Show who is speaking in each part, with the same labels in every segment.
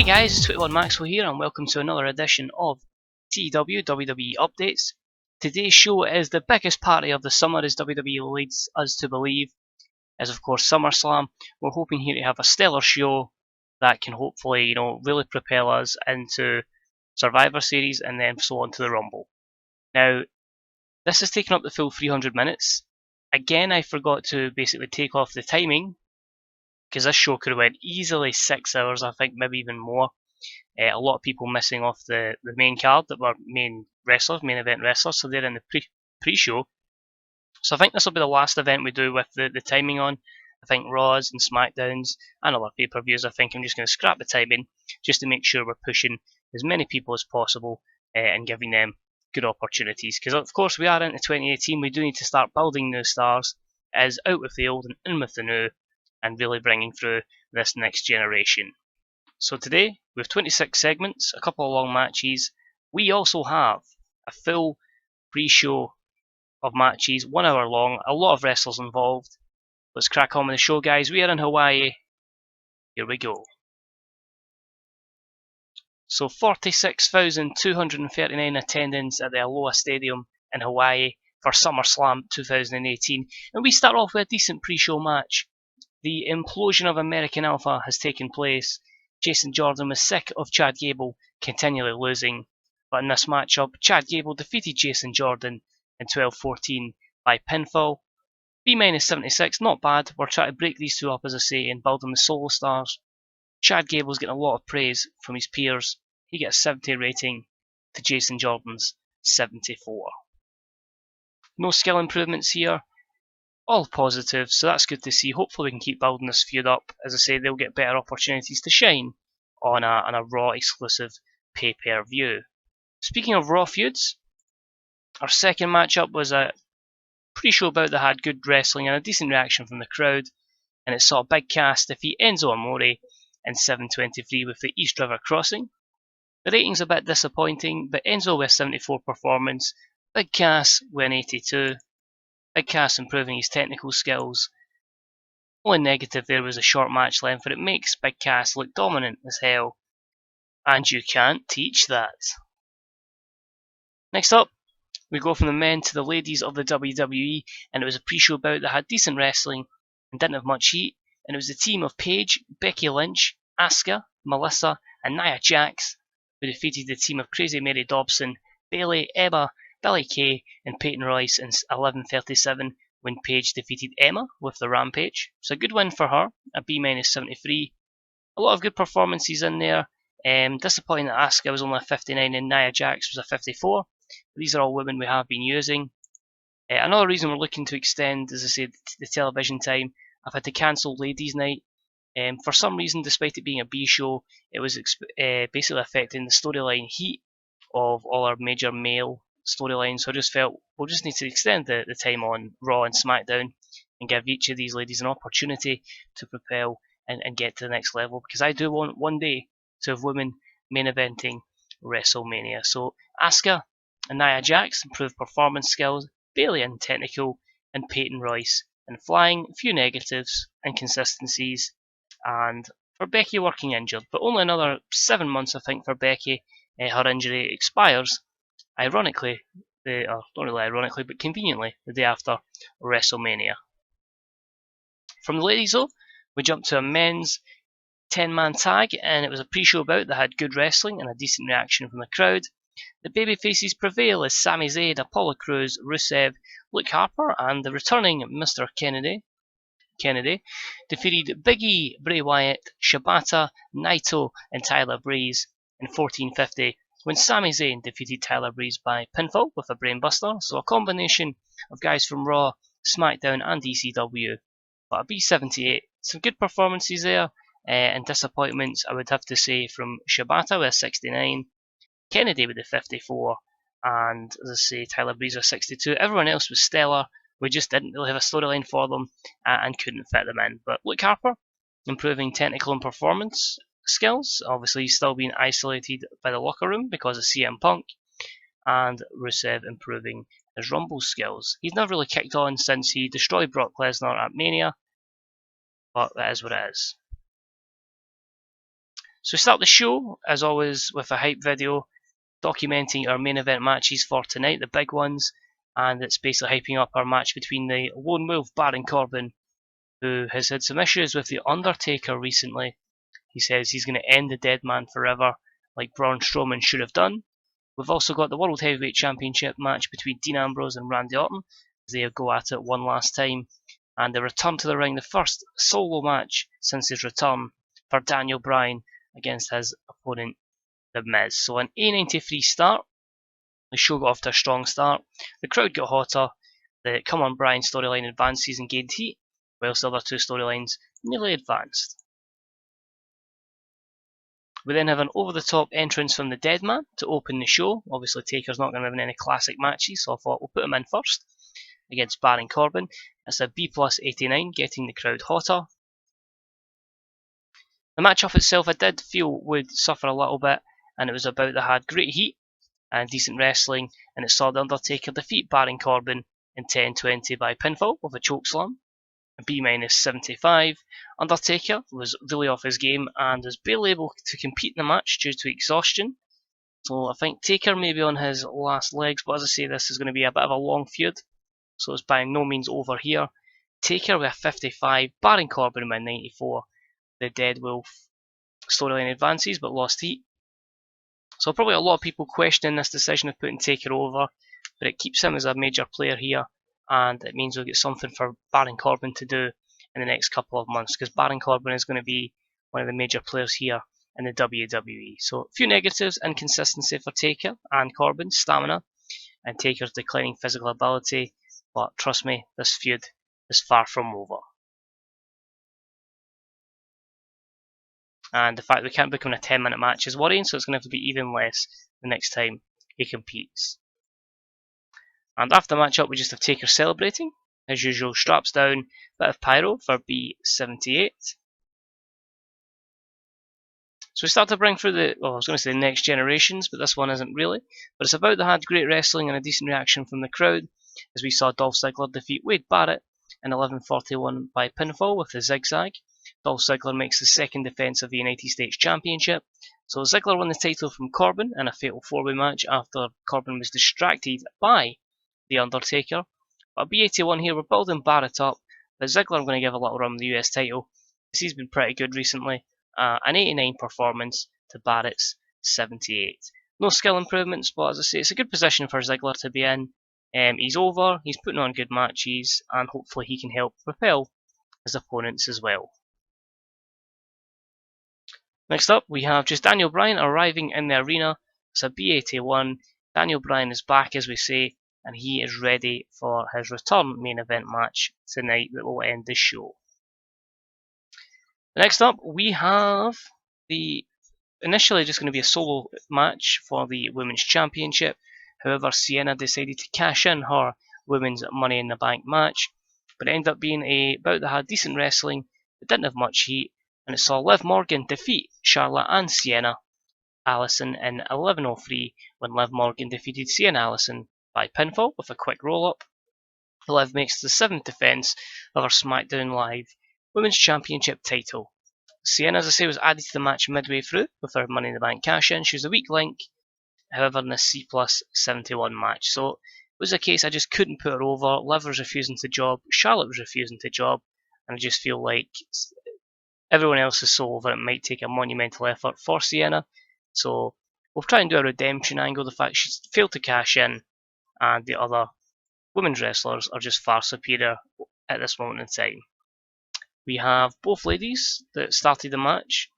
Speaker 1: guys, 21 Maxwell here and welcome to another edition of TW WWE Updates. Today's show is the biggest party of the summer, as WWE leads us to believe, as of course Summerslam. We're hoping here to have a stellar show that can hopefully, really propel us into Survivor Series and then so on to the Rumble. Now, this has taken up the full 300 minutes. Again, I forgot to basically take off the timing, because this show could have went easily 6 hours, I think, maybe even more. A lot of people missing off the main card that were main event wrestlers, so they're in the pre-show. So I think this will be the last event we do with the timing on. I think Raws and SmackDowns and other pay-per-views, I think I'm just going to scrap the timing just to make sure we're pushing as many people as possible and giving them good opportunities. Because of course we are into 2018, we do need to start building new stars, as out with the old and in with the new, and really bringing through this next generation. So today, with 26 segments, a couple of long matches, we also have a full pre-show of matches, 1 hour long, a lot of wrestlers involved. Let's crack on with the show, guys. We are in Hawaii. Here we go. So 46,239 attendance at the Aloha Stadium in Hawaii for SummerSlam 2018. And we start off with a decent pre-show match. The implosion of American Alpha has taken place. Jason Jordan was sick of Chad Gable continually losing, but in this matchup, Chad Gable defeated Jason Jordan in 12-14 by pinfall. B-76, not bad. We're trying to break these two up, as I say, and build them as solo stars. Chad Gable's getting a lot of praise from his peers. He gets a 70 rating to Jason Jordan's 74. No skill improvements here. All positive, so that's good to see. Hopefully we can keep building this feud up. As I say, they'll get better opportunities to shine on a Raw exclusive pay-per-view. Speaking of Raw feuds, our second matchup was a pre-show bout that had good wrestling and a decent reaction from the crowd, and it saw Big Cass defeat Enzo Amore in 7:23 with the East River Crossing. The rating's a bit disappointing, but Enzo with 74 performance, Big Cass with an 82. Big Cass improving his technical skills. Only negative there was a short match length, but it makes Big Cass look dominant as hell. And you can't teach that. Next up, we go from the men to the ladies of the WWE, and it was a pre-show bout that had decent wrestling and didn't have much heat, and it was the team of Paige, Becky Lynch, Asuka, Melissa, and Nia Jax who defeated the team of Crazy Mary Dobson, Bayley, Emma, Billie Kay, and Peyton Royce in 11:37 when Paige defeated Emma with the Rampage. It's a good win for her, a B-73. A lot of good performances in there. Disappointing that Asuka was only a 59 and Nia Jax was a 54. But these are all women we have been using. Another reason we're looking to extend, as I said, the television time. I've had to cancel Ladies Night. For some reason, despite it being a B show, it was basically affecting the storyline heat of all our major male storylines. So I just felt we'll just need to extend the time on Raw and SmackDown and give each of these ladies an opportunity to propel and get to the next level, because I do want one day to have women main eventing WrestleMania. So Asuka and Nia Jax improved performance skills, Bayley in technical, and Peyton Royce in flying, a few negatives, inconsistencies, and for Becky working injured, but only another 7 months I think for Becky. Her injury expires, ironically, not really ironically, but conveniently, the day after WrestleMania. From the ladies though, we jumped to a men's 10-man tag, and it was a pre-show bout that had good wrestling and a decent reaction from the crowd. The babyfaces prevail as Sami Zayn, Apollo Crews, Rusev, Luke Harper, and the returning Mr. Kennedy defeated Big E, Bray Wyatt, Shibata, Naito, and Tyler Breeze in 14:50 when Sami Zayn defeated Tyler Breeze by pinfall with a brainbuster. So a combination of guys from Raw, SmackDown, and ECW. But a B-78, some good performances there, and disappointments I would have to say from Shibata with a 69, Kennedy with a 54, and as I say, Tyler Breeze with a 62. Everyone else was stellar. We just didn't really have a storyline for them and couldn't fit them in. But Luke Harper improving technical and performance skills. Obviously, he's still being isolated by the locker room because of CM Punk. And Rusev improving his Rumble skills. He's never really kicked on since he destroyed Brock Lesnar at Mania, but that is what it is. So we start the show, as always, with a hype video documenting our main event matches for tonight, the big ones, and it's basically hyping up our match between the Lone Wolf Baron Corbin, who has had some issues with the Undertaker recently. He says he's going to end the dead man forever, like Braun Strowman should have done. We've also got the World Heavyweight Championship match between Dean Ambrose and Randy Orton, as they go at it one last time, and the return to the ring, the first solo match since his return for Daniel Bryan against his opponent, The Miz. So an A93 start. The show got off to a strong start. The crowd got hotter. The Come On Bryan storyline advances and gained heat, whilst the other two storylines nearly advanced. We then have an over-the-top entrance from the Dead Man to open the show. Obviously, Taker's not going to have any classic matches, so I thought we'll put him in first against Baron Corbin. It's a B+89, getting the crowd hotter. The match-up itself, I did feel would suffer a little bit, and it was about that had great heat and decent wrestling, and it saw The Undertaker defeat Baron Corbin in 10-20 by pinfall with a chokeslam. B-75. Undertaker was really off his game and was barely able to compete in the match due to exhaustion. So I think Taker may be on his last legs, but as I say, this is going to be a bit of a long feud, so it's by no means over here. Taker with a 55, Baron Corbin with a 94. The Dead Wolf storyline advances but lost heat. So probably a lot of people questioning this decision of putting Taker over, but it keeps him as a major player here, and it means we'll get something for Baron Corbin to do in the next couple of months, because Baron Corbin is going to be one of the major players here in the WWE. So a few negatives: inconsistency for Taker and Corbin, stamina, and Taker's declining physical ability, but trust me, this feud is far from over. And the fact we can't book him in a 10-minute match is worrying, so it's going to have to be even less the next time he competes. And after the match-up, we just have Taker celebrating. As usual, straps down, bit of pyro for B78. So we start to bring through the, well, I was going to say the next generations, but this one isn't really. But it's about that had great wrestling and a decent reaction from the crowd, as we saw Dolph Ziggler defeat Wade Barrett in 11:41 by pinfall with the zigzag. Dolph Ziggler makes the second defense of the United States Championship. So Ziggler won the title from Corbin in a fatal four-way match after Corbin was distracted by The Undertaker. But B81 here, we're building Barrett up, but Ziggler I'm going to give a little run with the US title, because he's been pretty good recently. An 89 performance to Barrett's 78. No skill improvements, but as I say, it's a good position for Ziggler to be in. He's over, he's putting on good matches, and hopefully he can help propel his opponents as well. Next up, we have just Daniel Bryan arriving in the arena. It's a B81. Daniel Bryan is back, as we say, and he is ready for his return main event match tonight that will end the show. Next up, we have the initially just going to be a solo match for the Women's Championship. However, Sienna decided to cash in her Women's Money in the Bank match, but it ended up being a bout that had decent wrestling, but didn't have much heat, and it saw Liv Morgan defeat Charlotte and Sienna Allison in 11:03 when Liv Morgan defeated Sienna Allison by pinfall with a quick roll-up. Liv makes the 7th defense of her SmackDown Live Women's Championship title. Sienna, as I say, was added to the match midway through with her Money in the Bank cash-in. She was a weak link, however, in this C+71 match. So it was a case I just couldn't put her over. Liv was refusing to job, Charlotte was refusing to job, and I just feel like everyone else is so over, it might take a monumental effort for Sienna. So we'll try and do a redemption angle. The fact she's failed to cash in, and the other women's wrestlers are just far superior at this moment in time. We have both ladies that started the match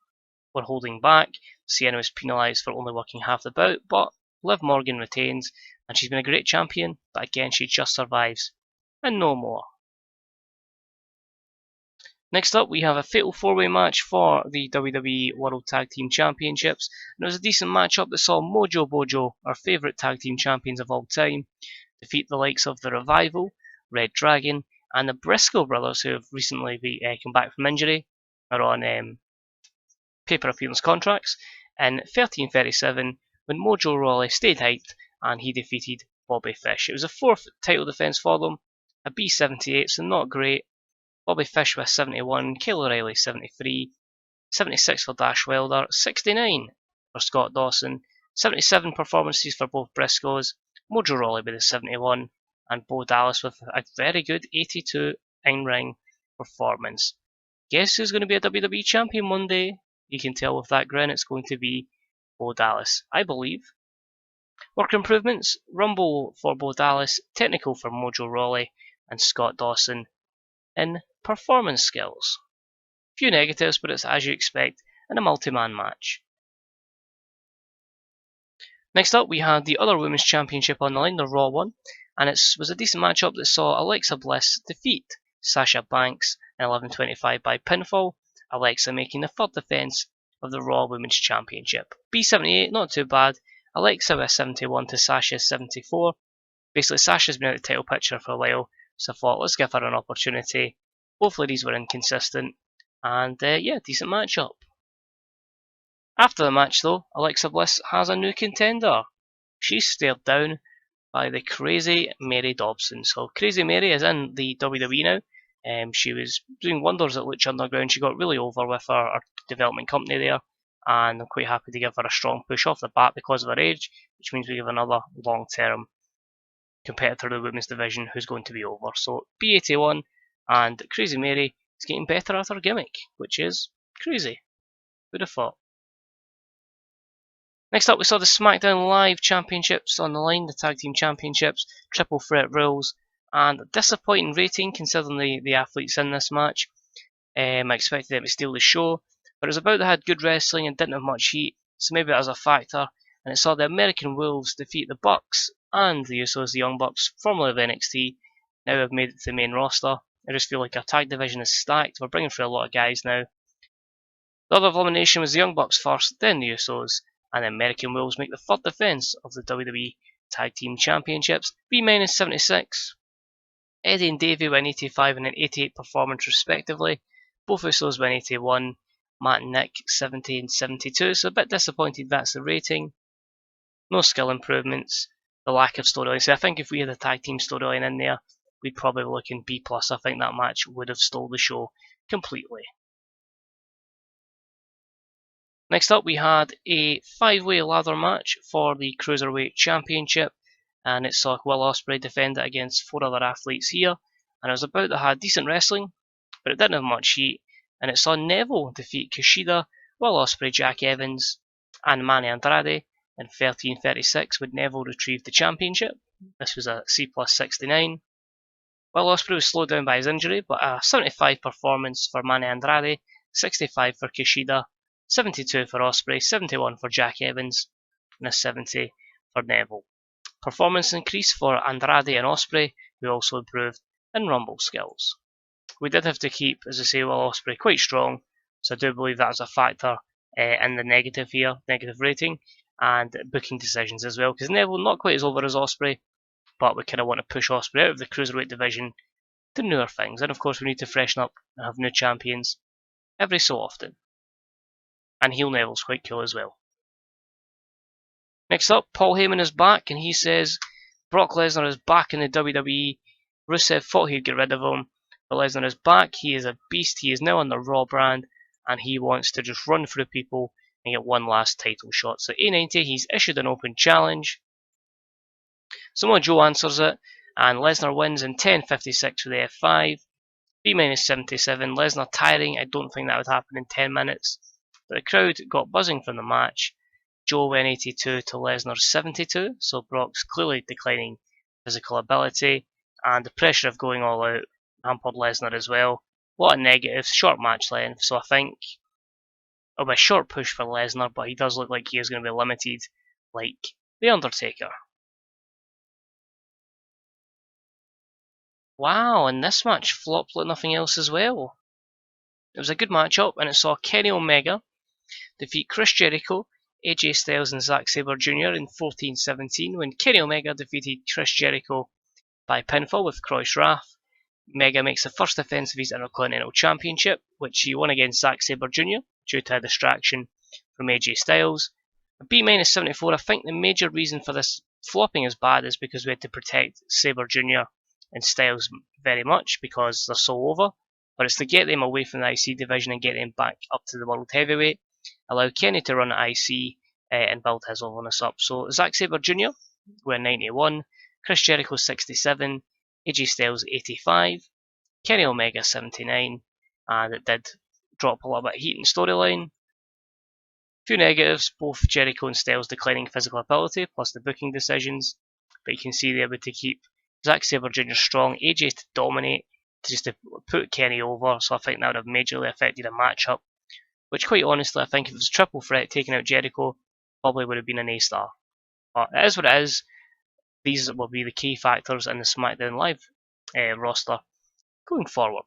Speaker 1: were holding back. Sienna was penalised for only working half the bout, but Liv Morgan retains, and she's been a great champion, but again she just survives, and no more. Next up, we have a fatal four-way match for the WWE World Tag Team Championships, and it was a decent matchup that saw Mojo Bojo, our favourite tag team champions of all time, defeat the likes of the Revival, Red Dragon, and the Briscoe brothers, who have recently come back from injury, are on paper appearance contracts, in 13:37 when Mojo Rawley stayed hyped and he defeated Bobby Fish. It was a 4th title defence for them, a B78, so not great. Bobby Fish with 71, Kyle O'Reilly 73. 76 for Dash Wilder, 69 for Scott Dawson, 77 performances for both Briscoes, Mojo Rawley with a 71, and Bo Dallas with a very good 82 in-ring performance. Guess who's going to be a WWE champion one day? You can tell with that grin it's going to be Bo Dallas, I believe. Work improvements, Rumble for Bo Dallas, Technical for Mojo Rawley, and Scott Dawson in performance skills. Few negatives, but it's as you expect in a multi-man match. Next up, we had the other Women's Championship on the line, the Raw one, and it was a decent matchup that saw Alexa Bliss defeat Sasha Banks in 11:25 by pinfall, Alexa making the third defence of the Raw Women's Championship. B78, not too bad. Alexa with 71 to Sasha's 74. Basically, Sasha's been out of the title picture for a while, so I thought, let's give her an opportunity. Both ladies were inconsistent, and yeah, decent matchup. After the match, though, Alexa Bliss has a new contender. She's stared down by the Crazy Mary Dobson. So Crazy Mary is in the WWE now. She was doing wonders at Lucha Underground. She got really over with her development company there, and I'm quite happy to give her a strong push off the bat because of her age, which means we give another long-term competitor to the women's division who's going to be over. So B81 and Crazy Mary is getting better at her gimmick, which is crazy. Who'd have thought? Next up, we saw the SmackDown Live Championships on the line, the Tag Team Championships, Triple Threat rules, and a disappointing rating considering the athletes in this match. I expected them to steal the show, but it was about they had good wrestling and didn't have much heat, so maybe that was a factor. And it saw the American Wolves defeat the Bucks and the Usos, the Young Bucks, formerly of NXT, now have made it to the main roster. I just feel like our tag division is stacked. We're bringing through a lot of guys now. The other elimination was the Young Bucks first, then the Usos, and the American Wolves make the third defence of the WWE Tag Team Championships, B-76. Eddie and Davey win 85 and an 88 performance respectively. Both Usos win 81, Matt and Nick 70 and 72, so a bit disappointed that's the rating. No skill improvements, the lack of storyline. So I think if we had a tag team storyline in there, we'd probably be looking B+. I think that match would have stole the show completely. Next up, we had a 5-way ladder match for the Cruiserweight Championship, and it saw Will Ospreay defend it against 4 other athletes here, and it was about that had decent wrestling, but it didn't have much heat, and it saw Neville defeat Kushida, Will Ospreay, Jack Evans, and Manny Andrade in 13:36, with Neville retrieve the championship. This was a C+69. Will Ospreay was slowed down by his injury, but a 75 performance for Manny Andrade, 65 for Kushida, 72 for Ospreay, 71 for Jack Evans, and a 70 for Neville. Performance increase for Andrade and Ospreay, who also improved in Rumble skills. We did have to keep, as I say, Will Ospreay quite strong, so I do believe that was a factor in the negative here, negative rating, and booking decisions as well, because Neville not quite as over as Ospreay, but we kind of want to push Ospreay out of the Cruiserweight division to newer things, and of course we need to freshen up and have new champions every so often. And heel Neville's quite cool as well. Next up, Paul Heyman is back, and he says Brock Lesnar is back in the WWE. Rusev thought he'd get rid of him, but Lesnar is back. He is a beast. He is now on the Raw brand, and he wants to just run through people and get one last title shot. So A90, he's issued an open challenge. Samoa Joe answers it, and Lesnar wins in 10:56 with the F5. B-77, Lesnar tiring. I don't think that would happen in 10 minutes. But the crowd got buzzing from the match. Joe went 82 to Lesnar's 72, so Brock's clearly declining physical ability, and the pressure of going all out hampered Lesnar as well. A lot of negatives, short match length, so I think it'll be a short push for Lesnar, but he does look like he is going to be limited, like The Undertaker. Wow, and this match flopped like nothing else as well. It was a good matchup, and it saw Kenny Omega defeat Chris Jericho, AJ Styles and Zack Sabre Jr. in 14:17 when Kenny Omega defeated Chris Jericho by pinfall with Cross Wrath. Omega makes the first defense of his Intercontinental Championship, which he won against Zack Sabre Jr. due to a distraction from AJ Styles. A B-74, I think the major reason for this flopping as bad is because we had to protect Sabre Jr. and Styles very much because they're so over. but it's to get them away from the IC division and get them back up to the World Heavyweight, allow Kenny to run at IC and build his oldness up. So Zack Sabre Jr. we're 91, Chris Jericho 67, AJ Styles 85, Kenny Omega 79, and it did drop a little bit of heat in storyline. Few negatives, both Jericho and Styles declining physical ability, plus the booking decisions. But you can see they're able to keep Zack Sabre Jr. strong, AJ to dominate, just to put Kenny over. So I think that would have majorly affected a matchup. Which, quite honestly, I think if it was a triple threat taking out Jericho, probably would have been an A-star. But it is what it is. These will be the key factors in the SmackDown Live roster going forward.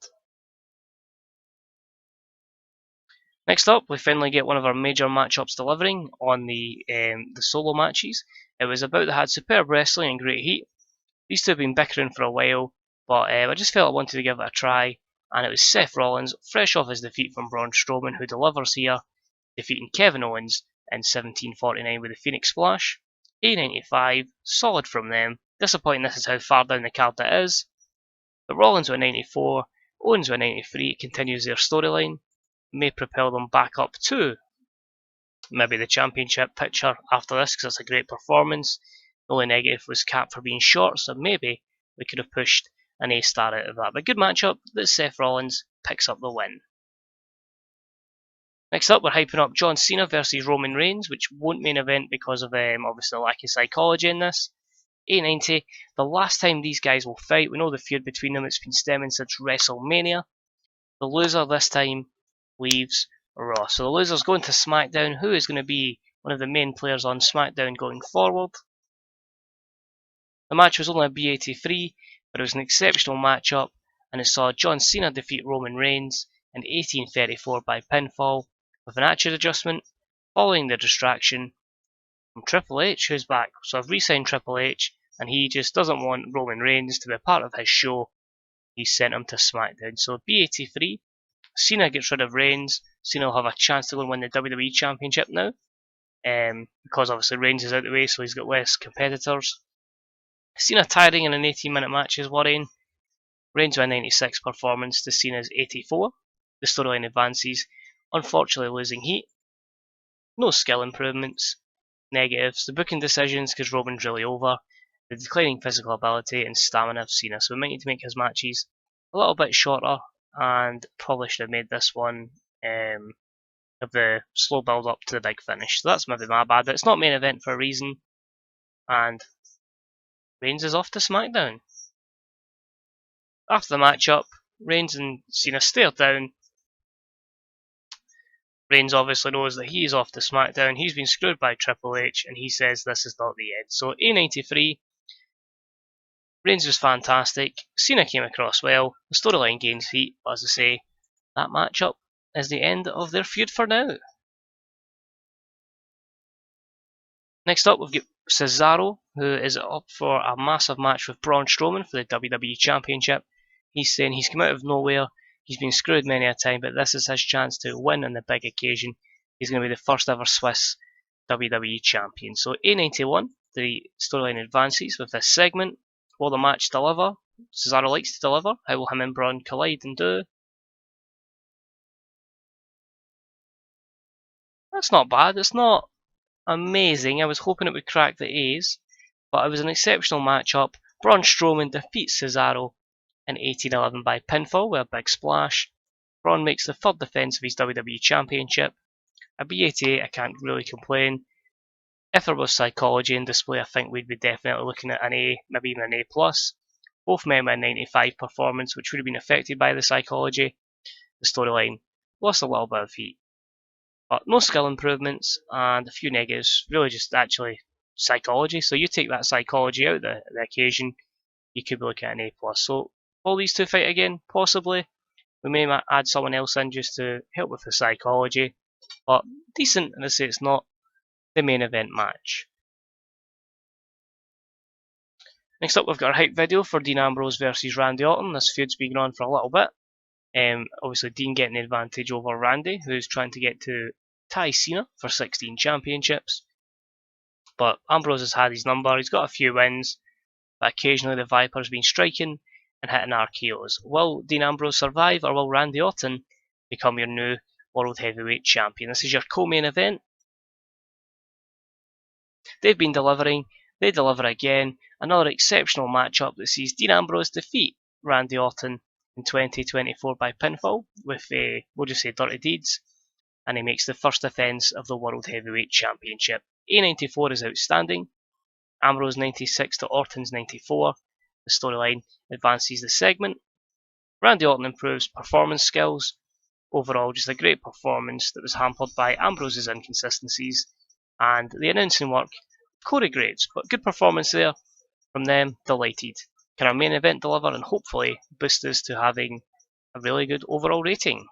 Speaker 1: Next up, we finally get one of our major matchups delivering on the solo matches. It was about that had superb wrestling and great heat. These two have been bickering for a while, but I just felt I wanted to give it a try. And it was Seth Rollins, fresh off his defeat from Braun Strowman, who delivers here, defeating Kevin Owens in 1749 with the Phoenix Splash. A95, solid from them. Disappointing this is how far down the card it is. But Rollins with 94, Owens with 93, continues their storyline. May propel them back up to maybe the championship picture after this, because it's a great performance. The only negative was Cap for being short, so maybe we could have pushed an A-star out of that. But good matchup that Seth Rollins picks up the win. Next up, we're hyping up John Cena versus Roman Reigns, which won't main event because of obviously the lack of psychology in this. A90, the last time these guys will fight, we know the feud between them, it's been stemming since WrestleMania. The loser this time leaves Raw. So the loser's going to SmackDown. Who is going to be one of the main players on SmackDown going forward? The match was only a B83, but it was an exceptional matchup, and it saw John Cena defeat Roman Reigns in 1834 by pinfall with an attitude adjustment, following the distraction from Triple H, who's back. So I've re-signed Triple H, and he just doesn't want Roman Reigns to be a part of his show. He sent him to SmackDown. So B83, Cena gets rid of Reigns. Cena will have a chance to go and win the WWE Championship now, because obviously Reigns is out of the way, so he's got less competitors. Cena tiring in an 18-minute match is worrying. Reigns with a 96 performance to Cena's 84. The storyline advances, unfortunately losing heat. No skill improvements. Negatives, the booking decisions because Roman's really over. The declining physical ability and stamina of Cena, so we might need to make his matches a little bit shorter, and probably should have made this one of the slow build up to the big finish. So that's maybe my bad, but it's not main event for a reason. And Reigns is off to SmackDown. After the matchup, Reigns and Cena stare down. Reigns obviously knows that he's off to SmackDown. He's been screwed by Triple H, and he says this is not the end. So A93, Reigns was fantastic. Cena came across well. The storyline gains heat, but as I say, that matchup is the end of their feud for now. Next up, we've got Cesaro, who is up for a massive match with Braun Strowman for the WWE Championship. He's saying he's come out of nowhere. He's been screwed many a time, but this is his chance to win on the big occasion. He's going to be the first ever Swiss WWE Champion. So A91, the storyline advances with this segment. Will the match deliver? Cesaro likes to deliver. How will him and Braun collide and do? That's not bad. It's not amazing. I was hoping it would crack the A's, but it was an exceptional matchup. Braun Strowman defeats Cesaro in 1811 by pinfall with a big splash. Braun makes the third defense of his WWE Championship. A B88, I can't really complain. If there was psychology in display, I think we'd be definitely looking at an A, maybe even an A+. Both men with a 95 performance, which would have been affected by the psychology. The storyline lost a little bit of heat. But no skill improvements and a few negatives, really just actually psychology. So you take that psychology out of the occasion, you could be looking at an A+. So will these two fight again? Possibly. We may add someone else in just to help with the psychology. But decent, and I say it's not the main event match. Next up, we've got a hype video for Dean Ambrose versus Randy Orton. This feud's been going on for a little bit. Obviously, Dean getting the advantage over Randy, who's trying to get to tie Cena for 16 championships. But Ambrose has had his number. He's got a few wins, but occasionally the Viper's been striking and hitting RKOs. Will Dean Ambrose survive, or will Randy Orton become your new World Heavyweight Champion? This is your co-main event. They've been delivering, they deliver again. Another exceptional matchup that sees Dean Ambrose defeat Randy Orton in 2024 by pinfall with, we'll just say, dirty deeds, and he makes the first defence of the World Heavyweight Championship. A94 is outstanding. Ambrose 96 to Orton's 94. The storyline advances the segment. Randy Orton improves performance skills. Overall, just a great performance that was hampered by Ambrose's inconsistencies, and the announcing work, Corey Graves, but good performance there from them. Delighted. Can our main event deliver and hopefully boost us to having a really good overall rating?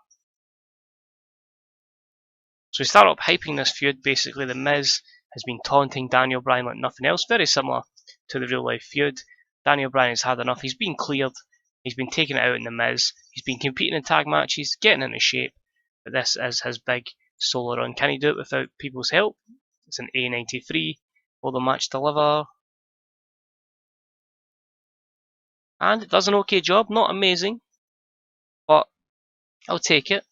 Speaker 1: So we start up hyping this feud. Basically, The Miz has been taunting Daniel Bryan like nothing else, very similar to the real life feud. Daniel Bryan has had enough. He's been cleared. He's been taken out in The Miz. He's been competing in tag matches, getting into shape. But this is his big solo run. Can he do it without people's help? It's an A93. Will the match deliver? And it does an okay job. Not amazing, but I'll take it.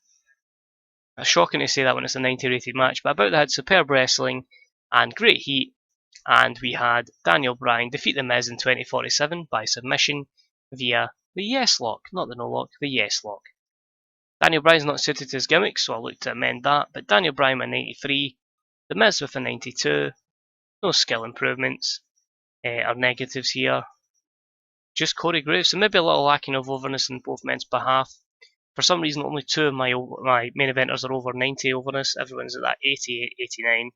Speaker 1: It's shocking to say that when it's a 90 rated match, but about that had superb wrestling and great heat. And we had Daniel Bryan defeat The Miz in 2047 by submission via the yes lock, not the no lock, the yes lock. Daniel Bryan's not suited to his gimmick, so I'll look to amend that, but Daniel Bryan with a 93, The Miz with a 92, no skill improvements or negatives here. Just Corey Graves, so maybe a little lacking of overness on both men's behalf. For some reason, only two of my main eventers are over 90 overness, everyone's at that 88, 89,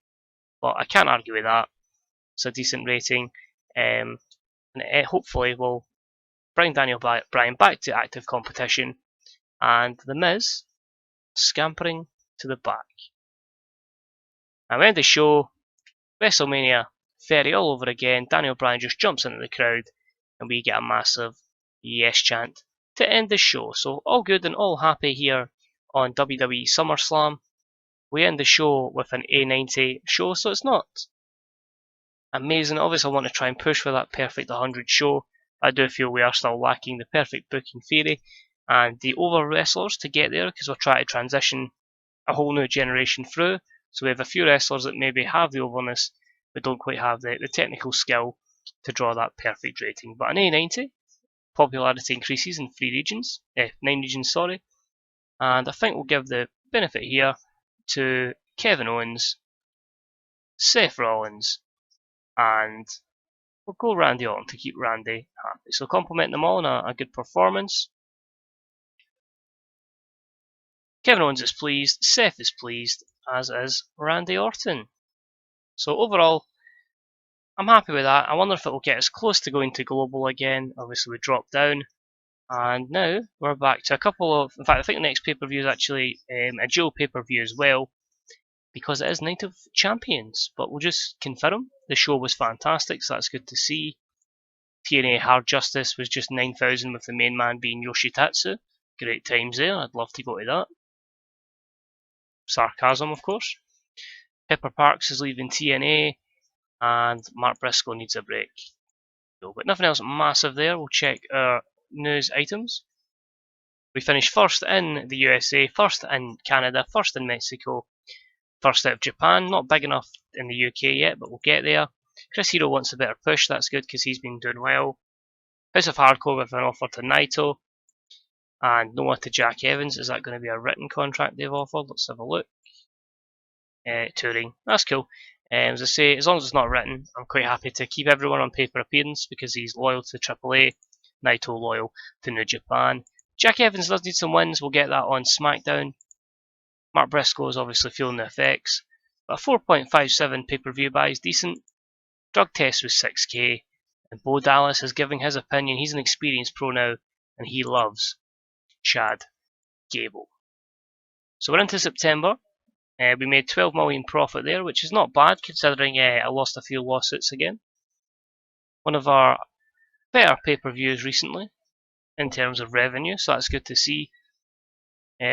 Speaker 1: but I can't argue with that. It's a decent rating, and it hopefully will bring Daniel Bryan back to active competition, and The Miz scampering to the back. And we end the show, WrestleMania 30 all over again. Daniel Bryan just jumps into the crowd, and we get a massive yes chant to end the show. So all good and all happy here on WWE Summerslam. We end the show with an A90 show, so it's not amazing. Obviously, I want to try and push for that perfect 100 show. I do feel we are still lacking the perfect booking theory and the over wrestlers to get there, because we're trying to transition a whole new generation through. So we have a few wrestlers that maybe have the overness but don't quite have the technical skill to draw that perfect rating. But an A90, popularity increases in 9 regions, sorry. And I think we'll give the benefit here to Kevin Owens, Seth Rollins, and we'll go Randy Orton to keep Randy happy. So compliment them all on a good performance. Kevin Owens is pleased, Seth is pleased, as is Randy Orton. So overall, I'm happy with that. I wonder if it will get us close to going to global again. Obviously we dropped down, and now we're back to a couple of, in fact I think the next pay-per-view is actually a dual pay-per-view as well, because it is Night of Champions, but we'll just confirm. The show was fantastic, so that's good to see. TNA Hard Justice was just 9,000 with the main man being Yoshitatsu. Great times there, I'd love to go to that. Sarcasm, of course. Pepper Parks is leaving TNA, and Mark Briscoe needs a break. But nothing else massive there. We'll check our news items. We finished first in the USA, first in Canada, first in Mexico, first out of Japan. Not big enough in the UK yet, but we'll get there. Chris Hero wants a better push. That's good because he's been doing well. House of Hardcore with an offer to Naito, and Noah to Jack Evans. Is that going to be a written contract they've offered? Let's have a look. Touring. That's cool. As I say, as long as it's not written, I'm quite happy to keep everyone on paper appearance because he's loyal to AAA. Naito loyal to New Japan. Jack Evans does need some wins. We'll get that on SmackDown. Mark Briscoe is obviously feeling the effects. But a 4.57 pay-per-view buy is decent. Drug test was 6k. And Bo Dallas is giving his opinion. He's an experienced pro now, and he loves Chad Gable. So we're into September. We made 12 million profit there, which is not bad considering I lost a few lawsuits again. One of our better pay-per-views recently in terms of revenue, so that's good to see.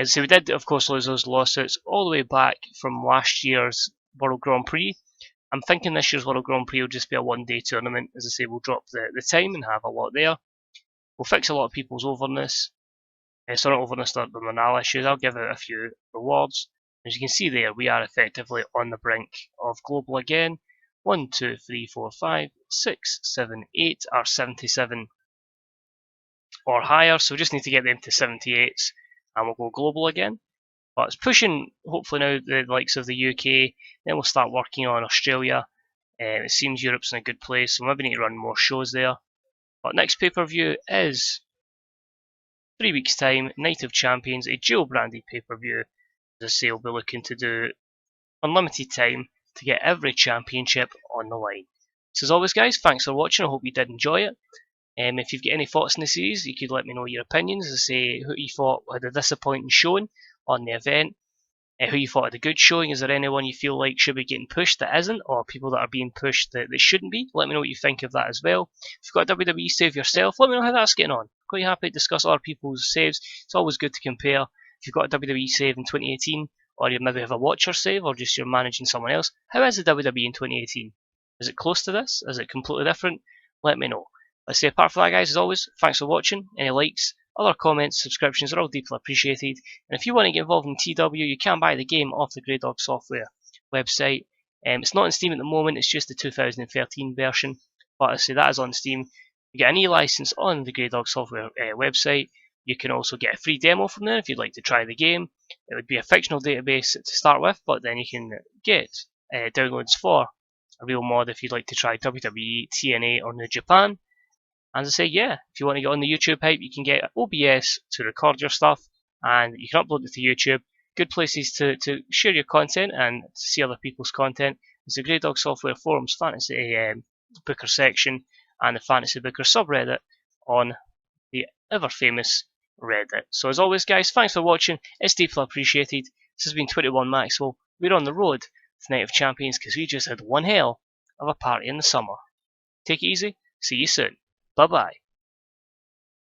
Speaker 1: So we did, of course, lose those lawsuits all the way back from last year's World Grand Prix. I'm thinking this year's World Grand Prix will just be a one-day tournament. As I say, we'll drop the time and have a lot there. We'll fix a lot of people's overness. So not overness, the morale issues. I'll give out a few rewards. As you can see there, we are effectively on the brink of global again. 1, 2, 3, 4, 5, 6, 7, 8 are 77 or higher, so we just need to get them to 78s and we'll go global again. But it's pushing, hopefully now, the likes of the UK. Then we'll start working on Australia. It seems Europe's in a good place, so maybe need to run more shows there. But next pay-per-view is 3 weeks' time, Night of Champions, a dual-branded pay-per-view. As I say, we'll be looking to do unlimited time to get every championship on the line. So as always, guys, thanks for watching. I hope you did enjoy it. If you've got any thoughts on the series, you could let me know your opinions. As I say, who you thought had a disappointing showing on the event, who you thought had a good showing. Is there anyone you feel like should be getting pushed that isn't, or people that are being pushed that shouldn't be? Let me know what you think of that as well. If you've got a WWE save yourself, let me know how that's getting on. Quite happy to discuss other people's saves. It's always good to compare. If you've got a WWE save in 2018, or you maybe have a watcher save, or just you're managing someone else, how is the WWE in 2018? Is it close to this? Is it completely different? Let me know. Let's say apart from that, guys, as always, thanks for watching. Any likes, other comments, subscriptions are all deeply appreciated. And if you want to get involved in TW, you can buy the game off the Grey Dog Software website. It's not on Steam at the moment, it's just the 2013 version. But I say that is on Steam. You get an e-license on the Grey Dog Software website. You can also get a free demo from there if you'd like to try the game. It would be a fictional database to start with, but then you can get downloads for a real mod if you'd like to try WWE, TNA, or New Japan. And as I say, yeah, if you want to get on the YouTube hype, you can get OBS to record your stuff, and you can upload it to YouTube. Good places to share your content and to see other people's content. There's the Grey Dog Software Forums Fantasy Booker section and the Fantasy Booker subreddit on the ever famous Reddit. So as always, guys, thanks for watching. It's deeply appreciated. This has been 21 Maxwell. We're on the road to Night of Champions because we just had one hell of a party in the summer. Take it easy. See you soon. Bye bye.